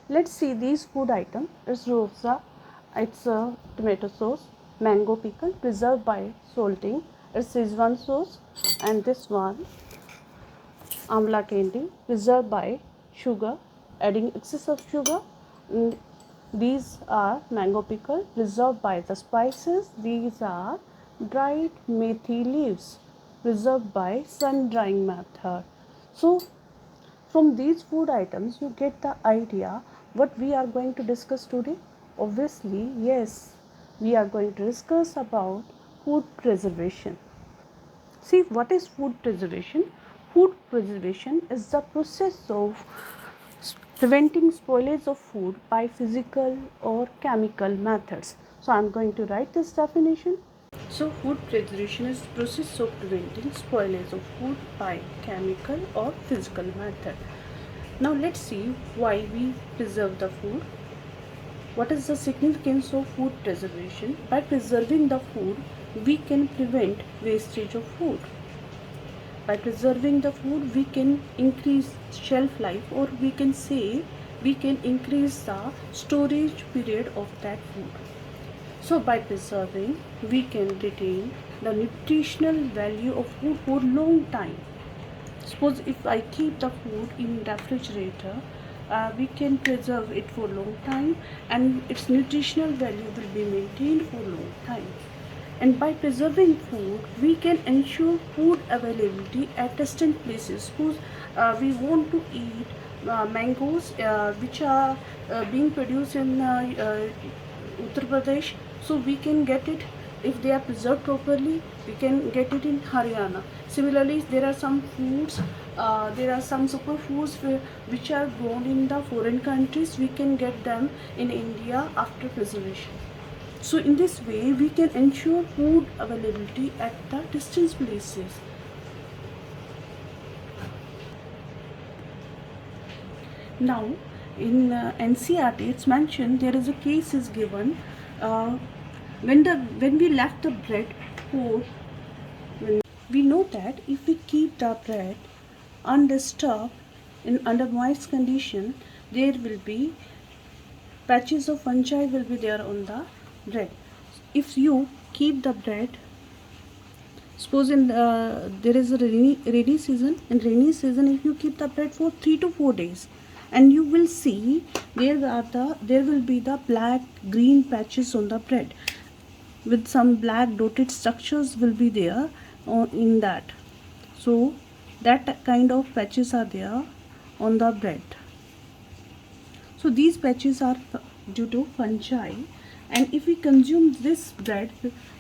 Let's see these food items. It's rosa, it's a tomato sauce, mango pickle preserved by salting, it's Szechuan sauce, and this one amla candy preserved by sugar, adding excess of sugar. Mm, these are mango pickle preserved by the spices. These are dried methi leaves preserved by sun drying method. So from these food items you get the idea what we are going to discuss today. Obviously, yes, we are going to discuss about food preservation. See, what is food preservation? Food preservation is the process of preventing spoilage of food by physical or chemical methods. So I'm going to write this definition. So food preservation is the process of preventing spoilage of food by chemical or physical method. Now let's see why we preserve the food. What is the significance of food preservation? By preserving the food, we can prevent wastage of food. By preserving the food, we can increase shelf life, or we can say we can increase the storage period of that food. So by preserving, we can retain the nutritional value of food for long time. Suppose if I keep the food in refrigerator, we can preserve it for long time and its nutritional value will be maintained for long time. And by preserving food, we can ensure food availability at distant places. Suppose we want to eat mangoes which are being produced in Uttar Pradesh, so we can get it if they are preserved properly. We can get it in Haryana. Similarly, there are some foods, there are some superfoods which are grown in the foreign countries. We can get them in India after preservation. So in this way, we can ensure food availability at the distant places. Now, in NCRT, it's mentioned there is a case is given uh, when we left the bread for. We know that if we keep the bread undisturbed in under moist condition, there will be patches of fungi will be there on the bread. If you keep the bread, suppose in there is a rainy season. In rainy season, if you keep the bread for 3 to 4 days, and you will see there will be the black green patches on the bread with some black dotted structures will be there in that. So that kind of patches are there on the bread. So these patches are due to fungi, and if we consume this bread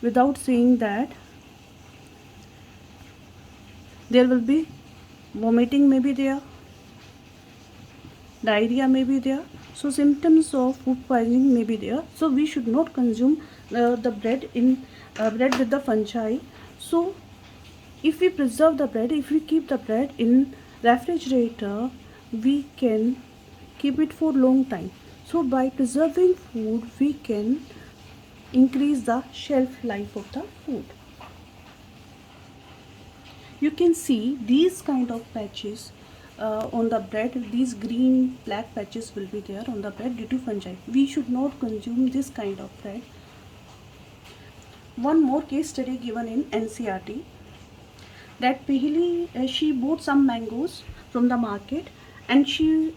without saying that, there will be vomiting may be there, diarrhea may be there, so symptoms of food poisoning may be there. So we should not consume the bread with the fungi. So if we preserve the bread, if we keep the bread in refrigerator, we can keep it for long time. So by preserving food, we can increase the shelf life of the food. You can see these kind of patches on the bread. These green black patches will be there on the bread due to fungi. We should not consume this kind of bread. One more case study given in NCRT, that Pihili, she bought some mangoes from the market, and she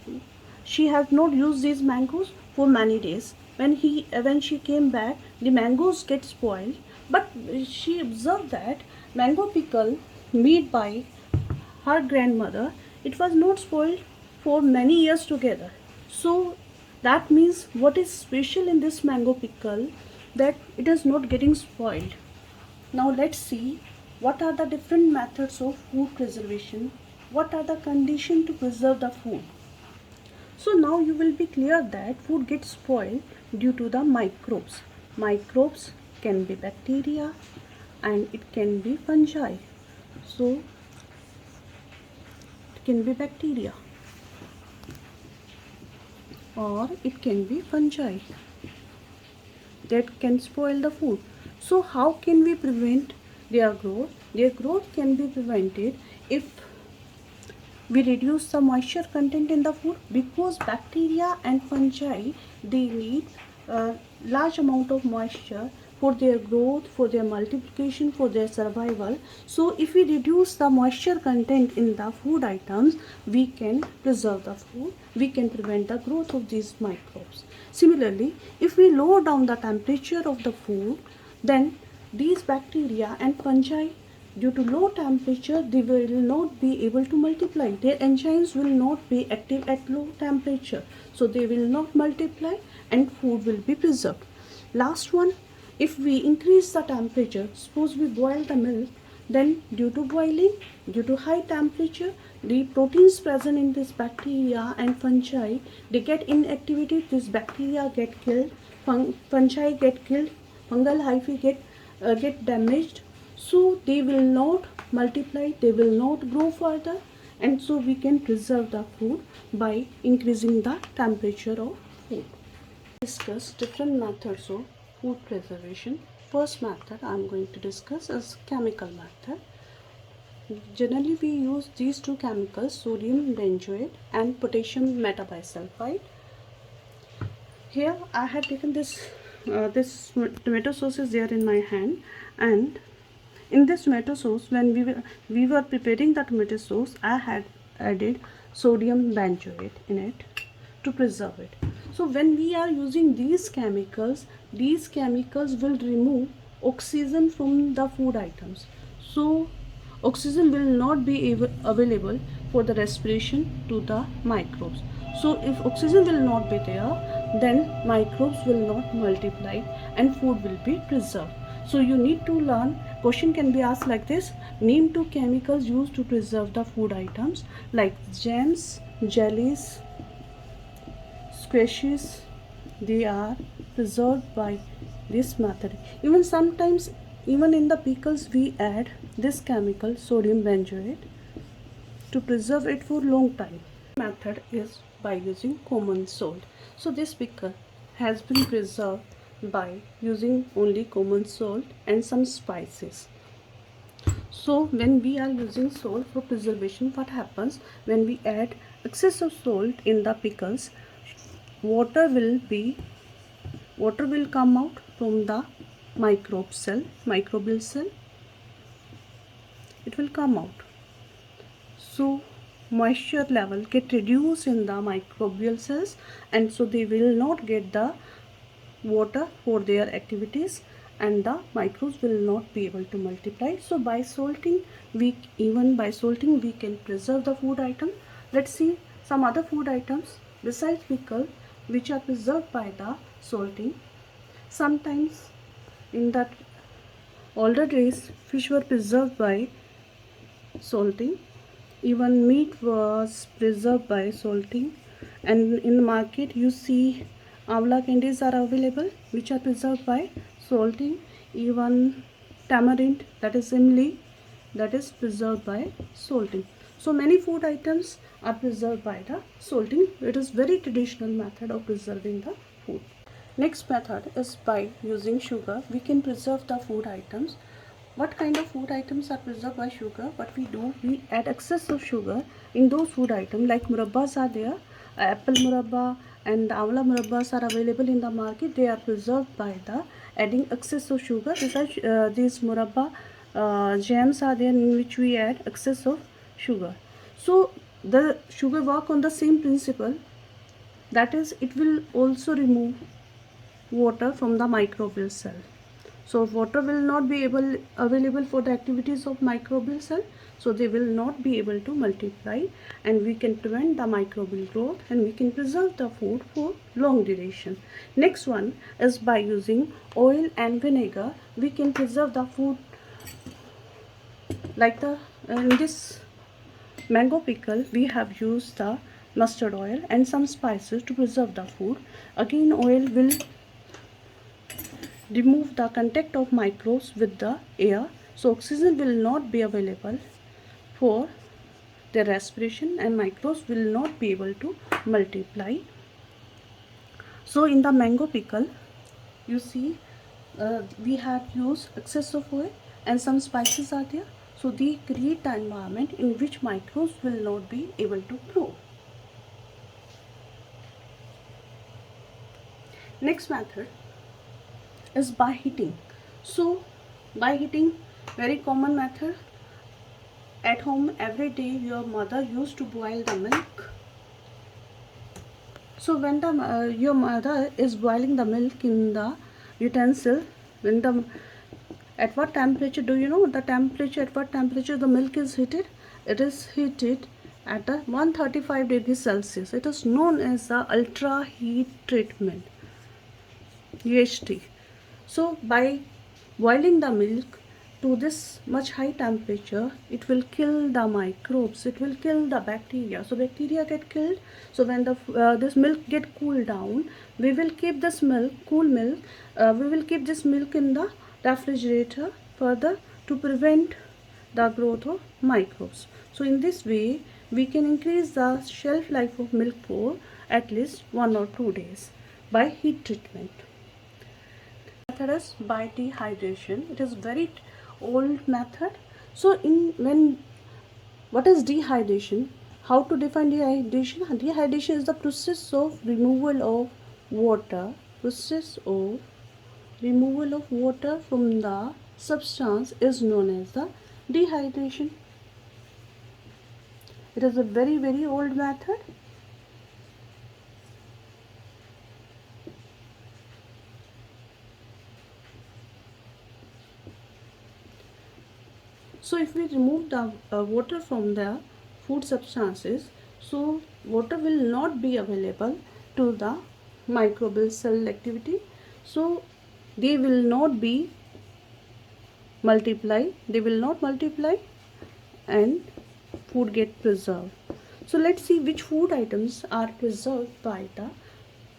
has not used these mangoes for many days. When she came back, the mangoes get spoiled, but she observed that mango pickle made by her grandmother, it was not spoiled for many years together. So that means what is special in this mango pickle, that it is not getting spoiled. Now let's see what are the different methods of food preservation, what are the conditions to preserve the food. So now you will be clear that food gets spoiled due to the microbes. Microbes can be bacteria and it can be fungi. So it can be bacteria or it can be fungi that can spoil the food. So how can we prevent their growth? Their growth can be prevented if we reduce the moisture content in the food because bacteria and fungi, they need large amount of moisture for their growth, for their multiplication, for their survival. So if we reduce the moisture content in the food items, we can preserve the food, we can prevent the growth of these microbes. Similarly, if we lower down the temperature of the food, then these bacteria and fungi, due to low temperature, they will not be able to multiply. Their enzymes will not be active at low temperature, so they will not multiply and food will be preserved. Last one, if we increase the temperature, suppose we boil the milk, then due to boiling, due to high temperature, the proteins present in this bacteria and fungi, they get inactivated. This bacteria get killed, fungi get killed, fungal hyphae get damaged, so they will not multiply, they will not grow further, and so we can preserve the food by increasing the temperature of food. Discuss different methods of food preservation. First method I am going to discuss is chemical method. Generally we use these two chemicals, sodium benzoate and potassium metabisulfite. Here I have taken this tomato sauce is there in my hand, and in this tomato sauce, when we were preparing the tomato sauce, I had added sodium benzoate in it to preserve it. So when we are using these chemicals will remove oxygen from the food items. So oxygen will not be available for the respiration to the microbes. So if oxygen will not be there, then microbes will not multiply and food will be preserved. So you need to learn, question can be asked like this: name two chemicals used to preserve the food items like jams, jellies, squashes. They are preserved by this method. Even sometimes, even in the pickles, we add this chemical sodium benzoate to preserve it for long time. Method is by using common salt. So this pickle has been preserved by using only common salt and some spices. So when we are using salt for preservation, what happens when we add excess of salt in the pickles? Water will come out from the microbial cell. It will come out. So moisture level get reduced in the microbial cells, and so they will not get the water for their activities, and the microbes will not be able to multiply. So by salting we can preserve the food item. Let's see some other food items besides pickle which are preserved by the salting. Sometimes in the older days, fish were preserved by salting. Even meat was preserved by salting, and in the market you see amla candies are available which are preserved by salting. Even tamarind, that is imli, that is preserved by salting. So many food items are preserved by the salting. It is very traditional method of preserving the food. Next method is by using sugar. We can preserve the food items. What kind of food items are preserved by sugar? What we do, we add excess of sugar in those food items, like murabbas are there, apple murabba and amla murabbas are available in the market. They are preserved by the adding excess of sugar. Besides these murabba jams are there in which we add excess of sugar. So the sugar work on the same principle, that is, it will also remove water from the microbial cell. So water will not be available for the activities of microbial cell, so they will not be able to multiply, and we can prevent the microbial growth, and we can preserve the food for long duration. Next one is by using oil and vinegar. We can preserve the food, like in this mango pickle we have used the mustard oil and some spices to preserve the food. Again, oil will remove the contact of microbes with the air, so oxygen will not be available for their respiration and microbes will not be able to multiply. So in the mango pickle, you see we have used excess of oil and some spices are there. So they create the environment in which microbes will not be able to grow. Next method is by heating. So by heating, very common method. At home every day your mother used to boil the milk. So when your mother is boiling the milk in the utensil, when the at what temperature, do you know the temperature, at what temperature the milk is heated? It is heated at the 135 degrees Celsius. It is known as the ultra heat treatment, UHT. So by boiling the milk to this much high temperature, it will kill the microbes, it will kill the bacteria. So bacteria get killed. So when the this milk get cooled down, we will keep this milk, cool milk, we will keep this milk in the refrigerator further to prevent the growth of microbes. So in this way we can increase the shelf life of milk for at least 1 or 2 days by heat treatment. Method is by dehydration. It is very old method. So what is dehydration? How to define dehydration? Dehydration is the process of removal of water. Process of removal of water from the substance is known as the dehydration. It is a very old method. So if we remove the water from the food substances, so water will not be available to the microbial cell activity. So they will not be multiply, and food get preserved. So let's see which food items are preserved by the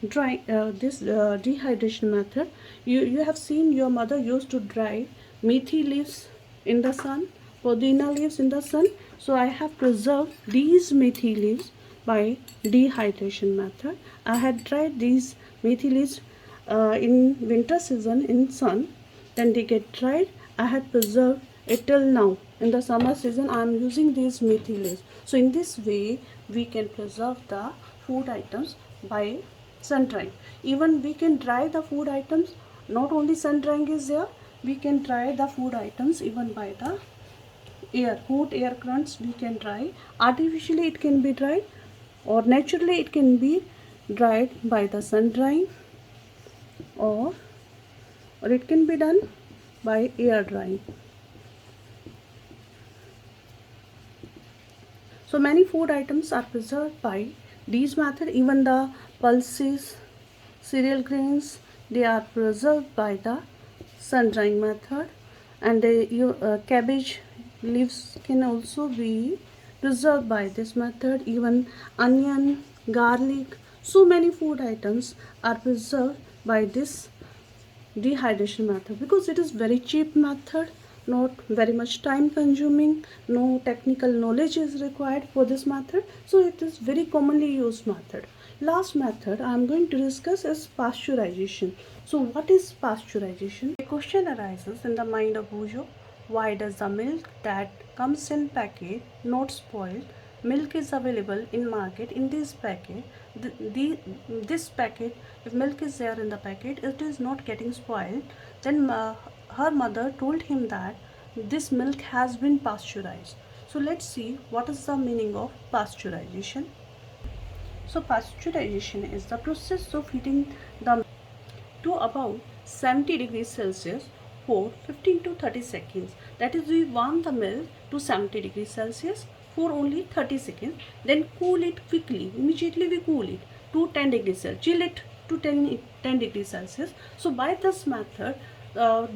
dehydration method. You have seen your mother used to dry methi leaves in the sun, podina leaves in the sun. So I have preserved these methi leaves by dehydration method. I had dried these methi leaves in winter season in sun, then they get dried. I had preserved it till now. In the summer season I am using these methi leaves. So in this way we can preserve the food items by sun drying. Even we can dry the food items, not only sun drying is there, we can dry the food items even by the air, hot air currents we can dry. Artificially it can be dried, or naturally it can be dried by the sun drying, or it can be done by air drying. So many food items are preserved by these methods. Even the pulses, cereal grains, they are preserved by the sun drying method. And cabbage leaves can also be preserved by this method. Even onion, garlic, so many food items are preserved by this dehydration method, because it is very cheap method, not very much time consuming, no technical knowledge is required for this method. So it is very commonly used method. Last method I am going to discuss is pasteurization. So what is pasteurization? A question arises in the mind of Bujo: why does the milk that comes in packet not spoil? Milk is available in market in this packet. This packet, if milk is there in the packet, it is not getting spoiled. Then her mother told him that this milk has been pasteurized. So let's see what is the meaning of pasteurization. So pasteurization is the process of heating the milk to about 70 degrees Celsius for 15 to 30 seconds. That is, we warm the milk to 70 degrees Celsius for only 30 seconds, then cool it quickly. Immediately we cool it to 10 degrees Celsius, chill it to 10 degrees Celsius. So by this method,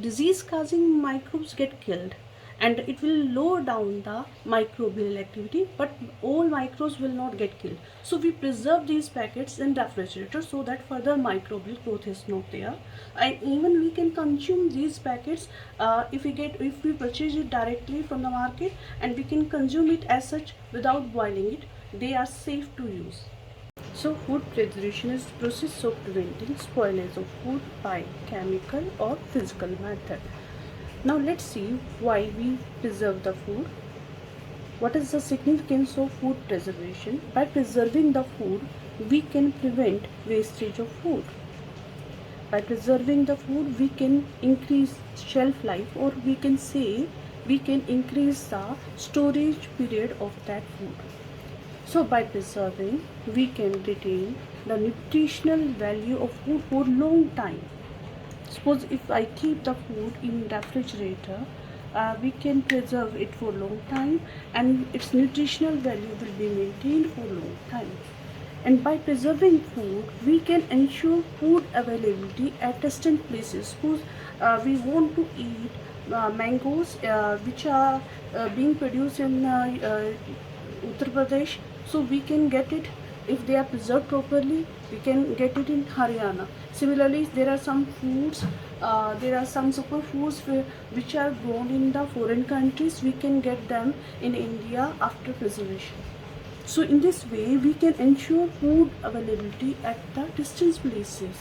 disease causing microbes get killed, and it will lower down the microbial activity, but all microbes will not get killed. So we preserve these packets in refrigerator so that further microbial growth is not there. And even we can consume these packets if we purchase it directly from the market, and we can consume it as such without boiling it. They are safe to use. So food preservation is the process of preventing spoilage of food by chemical or physical method. Now let's see why we preserve the food. What is the significance of food preservation? By preserving the food, we can prevent wastage of food. By preserving the food, we can increase shelf life, or we can say we can increase the storage period of that food. So by preserving, we can retain the nutritional value of food for long time. Suppose if I keep the food in refrigerator, we can preserve it for long time, and its nutritional value will be maintained for long time. And by preserving food, we can ensure food availability at distant places. Suppose we want to eat mangoes which are being produced in Uttar Pradesh, so we can get it. If they are preserved properly, we can get it in Haryana. Similarly, there are some foods, there are some superfoods which are grown in the foreign countries. We can get them in India after preservation. So in this way, we can ensure food availability at the distant places.